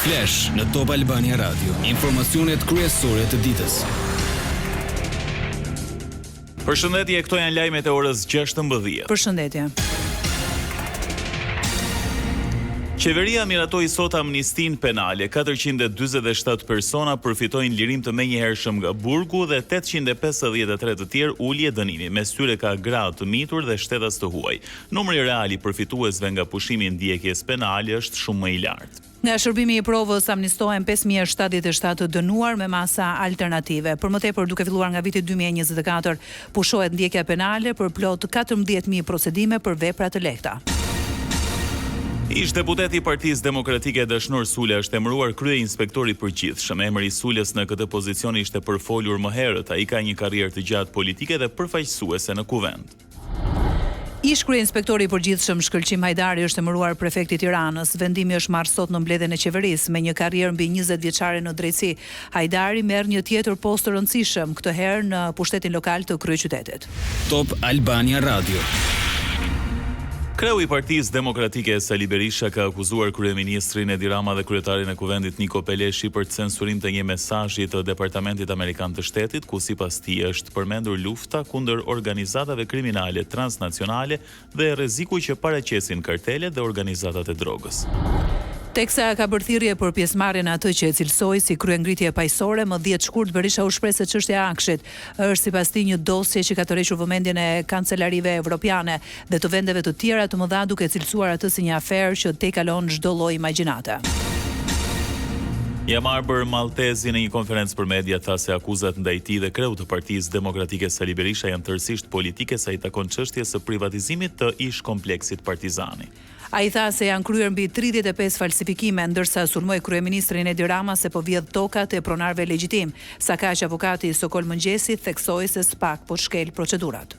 Flash në Top Albania Radio. Informacionet kryesore të ditës. Përshëndetje, këto janë lajmet e orës 16. Përshëndetje. Qeveria miratoi sot amnistin penale. 447 persona përfitojnë lirim të menjëhershëm nga burgu dhe 853 të tjerë ulje dënimi. Mes tyre ka gra të mitur dhe shtetas të huaj. Numri real i përfituesve nga pushimi i ndjekjes penale është shumë më i lartë. Nga shërbimi i provës amnistohen 5077 të dënuar me masa alternative. Për më tepër, duke filluar nga viti 2024, pushohet ndjekja penale për plot 14000 procedime për vepra të lehta. Ish deputeti i Partisë Demokratike Dashnor Sula është emëruar kryeinspektor i përgjithshëm. Emri i Sulës në këtë pozicion ishte përfolur më herët. Ai ka një karrierë të gjatë politike dhe përfaqësuese në kuvend. Ish kryeinspektori i përgjithshëm Shkëlqim Hajdari është emëruar prefekti i Tiranës. Vendimi është marrë sot në mbledhjen e qeverisë. Me një karrierë mbi 20 vjeçare në drejtësi, Hajdari merr një tjetër postë të rëndësishëm, këtë herë në pushtetin lokal të kryeqytetit. Top Albania Radio. Kreu i Partisë Demokratike Sali Berisha ka akuzuar kryeministrin Edi Rama dhe kryetarin e kuvendit Niko Peleshi për censurim të një mesazhi të Departamentit Amerikan të Shtetit, ku sipas tij është përmendur lufta kundër organizatave kriminale transnacionale dhe rreziku që paraqesin kartelet dhe organizatat e drogës. Teksa ka bërë thirrje për pjesëmarrjen atë që e cilësoi si kryengritje paqësore, më 10 shkurt Berisha u shpreh se çështja e Akshit është sipas tij një dosje që ka tërhequr vëmendjen e kancelarive evropiane dhe të vendeve të tjera të mëdha, duke cilësuar atë si një aferë që tejkalon çdo lloj imagjinate. Jamar Maltezi në një konferencë për media tha se akuzat ndaj tij dhe kreut të Partisë Demokratike Sali Berisha janë tërësisht politike, sa i takon çështjes së privatizimit të ish kompleksit Partizani. Ai tha se janë kryer mbi 35 falsifikime, ndërsa sulmoi kryeministrin Edi Rama se po vjedh tokat e pronarëve legjitim. Sa kaq avokati Sokol Mëngjesi theksoi se SPAK po shkel procedurat.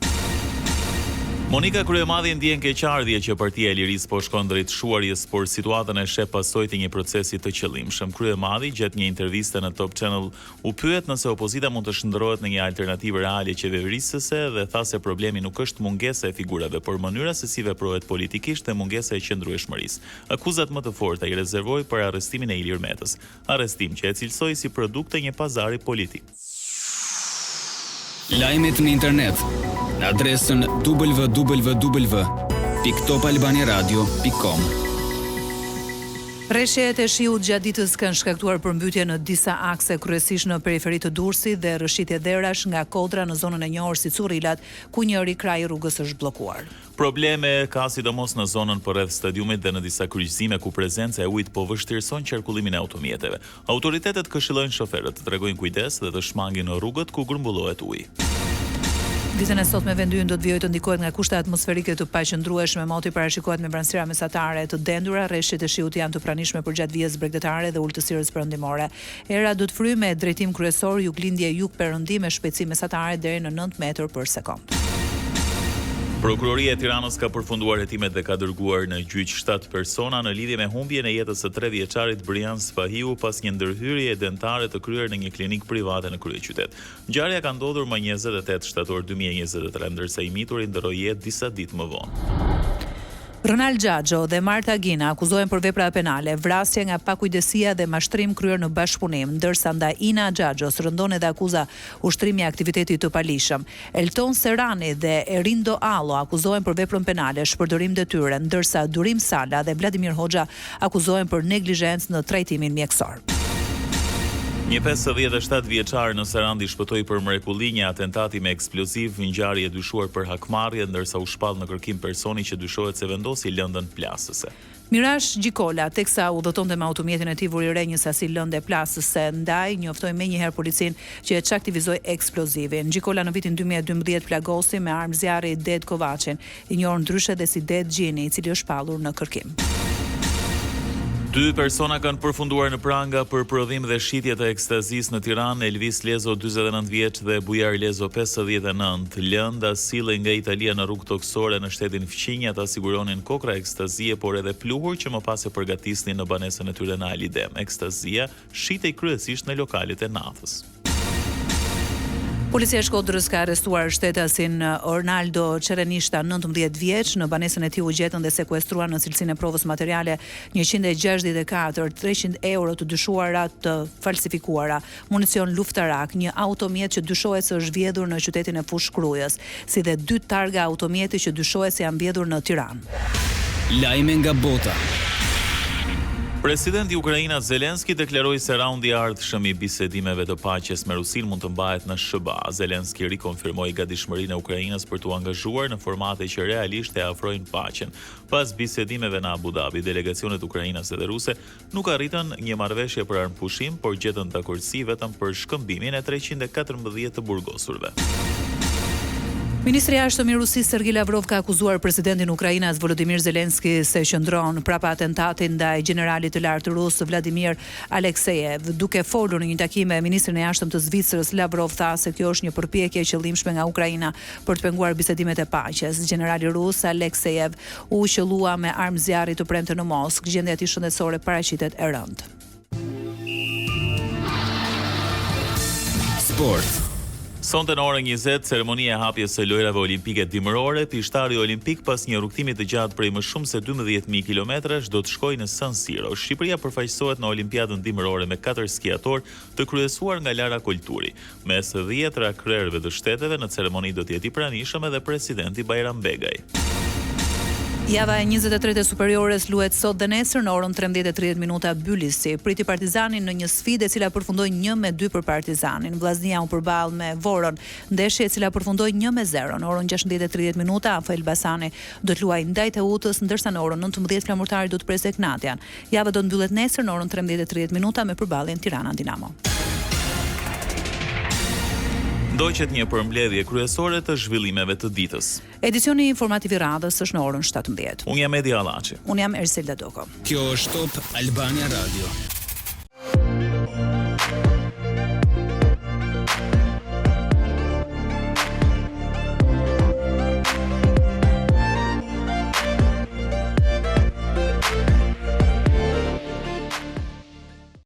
Monika Kryemadhi ndjen keqardhje që Partia e Lirisë po shkon drejt shuarjes, por situatën e sheh pasojë të një procesi të qëllimshëm. Kryemadhi gjatë një interviste në Top Channel u pyet nëse opozita mund të shndërrohet në një alternativë reale qeverisëse dhe tha se problemi nuk është mungesa e figurave, por mënyra se si veprohet politikisht dhe mungesa e qëndrueshmërisë. Akuzat më të forta i rezervoi për arrestimin e Ilir Metës, arrestim që e cilësoi si produkt të një pazari politik. Lajmet në internet në adresën www.topalbaniaradio.com. Rreshjet e shiut gjatë ditës kanë shkaktuar përmbytje në disa akse, kryesisht në periferi të Durrësit dhe rrëshitje dherash nga Kodra në zonën e njohur si Currilat, ku njëri kraj rrugës është bllokuar. Probleme ka sidomos në zonën përreth stadiumit dhe në disa kryqëzime ku prezenca e ujit po vështirëson qarkullimin e automjeteve. Autoritetet këshillojnë shoferët të tregojnë kujdes dhe të shmangin në rrugët ku grumbullohet uji. Ditën e sotme vendi ynë do të vijojë të ndikohet nga kushte atmosferike të paqëndrueshme, moti parashikohet me vranësira mesatare të dendura, rreshtet e shiut janë të pranishme për gjatë vijës bregdetare dhe ulëtësirës perëndimore. Era do të fryjë me drejtim kryesor juglindje jug-perëndim me shpejtësi mesatare deri në 9 metër për sekond. Prokuroria e Tiranës ka përfunduar hetimet dhe ka dërguar në gjyq 7 persona në lidhje me humbjen e jetës së 3 vjeçarit Brian Spahiu pas një ndërhyrje dentare të kryer në një klinik private në kryeqytet. Ngjarja ka ndodhur më 28 shtator 2023, ndërsa i mituri ndroi jetë disa ditë më vonë. Ronald Xhaxho dhe Marta Gina akuzohen për vepra penale, vrasje nga pakujdesia dhe mashtrim kryer në bashkëpunim, ndërsa ndaj Ina Xhaxhos rëndon edhe akuza ushtrimi i aktivitetit të palishëm. Elton Serrani dhe Erindo Allo akuzohen për veprën penale, shpërdorim detyre, ndërsa Durim Sala dhe Vladimir Hoxha akuzohen për neglizhencë në trajtimin mjekësor. Një 57 vjeçar në Sarandi shpëtoi për mrekulli një atentati me eksploziv, ngjarje e dyshuar për hakmarrje, ndërsa u shpall në kërkim personi që dyshohet se vendosi lëndën plasëse. Mirash Gjikola, teksa udhëtonte me automjetin e tij vuri re një sasi lëndë plasëse, ndaj njoftoi menjëherë policinë që e çaktivizoi eksplozivin. Gjikola në vitin 2012 plagosi me armë zjarri Det Kovaçin, i njohur ndryshe dhe si Det Gjini, i cili është shpallur në kërkim. 2 persona kanë përfunduar në pranga për prodhim dhe shitje të ekstazis në Tiranë, Elvis Lezo 49 vjeç dhe Bujar Lezo 59. Lënda sillej nga Italia në rrugë toksore në shtetin Fqinja, ata siguronin kokra ekstazie, por edhe pluhur që më pas e përgatisnin në banesën e tyre në Alidem. Ekstazia shitej kryesisht në lokalet e nathës. Policia e Shkodrës ka arrestuar shtetasin Ornaldo Çerenishta, 19 vjeç, në banesën e tij u gjetën dhe sekuestruar në cilësinë e provës materiale 164 300 euro të dyshuara të falsifikuara, municion luftarak, një automjet që dyshohet se është vjedhur në qytetin e Fushkrujës, si dhe 2 targa automjeti që dyshohet se janë vjedhur në Tiranë. Lajme nga bota. Presidenti i Ukrainës Zelenski deklaroi se raundi i ardhshëm i bisedimeve të paqes me Rusinë mund të mbahet në SBA. Zelenski rikonfirmoi gatishmërinë e Ukrainës për t'u angazhuar në formate që realisht e afrojnë paqen. Pas bisedimeve në Abu Dhabi, delegacionet ukrainase dhe ruse nuk arritën një marrëveshje për armëpushim, por gjetën dakordsi vetëm për shkëmbimin e 314 të burgosurve. Ministri i Jashtëm i Rusisë Sergej Lavrov ka akuzuar presidentin e Ukrainës Volodymyr Zelenski se qëndron prapa atentatit ndaj generalit të lartë rus Vladimir Aleksejev. Duke folur në një takim me ministrin e Jashtëm të Zvicrës, Lavrov tha se kjo është një përpjekje e qëllimshme nga Ukraina për të penguar bisedimet e paqes. Generali rus Aleksejev u qellua me armë zjarri të premte në Moskë. Gjendja e tij shëndetësore paraqitet e rëndë. Sport. Sonte në orën 20, ceremonia e hapjes së lojrave olimpike dimërore, pishtari olimpik pas një rrugtimi të gjatë prej më shumë se 12.000 kilometrash do të shkojë në San Siro. Shqipëria përfaqësohet në Olimpiadën dimërore me 4 skiator të kryesuar nga Lara Kulturi. Mes 10 krerëve të shteteve në ceremoni do të jetë i pranishëm edhe presidenti Bajram Begaj. Java e 23 superiores luhet sot dhe nesër në orën 13:30 Bylisi. Priti Partizanin në një sfidë e cila përfundoi 1-2 për Partizanin. Vllaznia u përball me Voron, ndeshje e cila përfundoi 1-0. Në orën 16:30 Afa Elbasani do të luajë ndaj Teutës, ndërsa në orën 19 Flamurtari do të presë Knatjan. Java do të mbyllet nesër në orën 13:30 me përballjen Tirana Dinamo. Ndoqet një përmbledhje kryesore të zhvillimeve të ditës. Edicioni informativ i radhës është në orën 17. Unë jam Edi Allaçi. Unë jam Erselda Doko. Kjo është Top Albania Radio.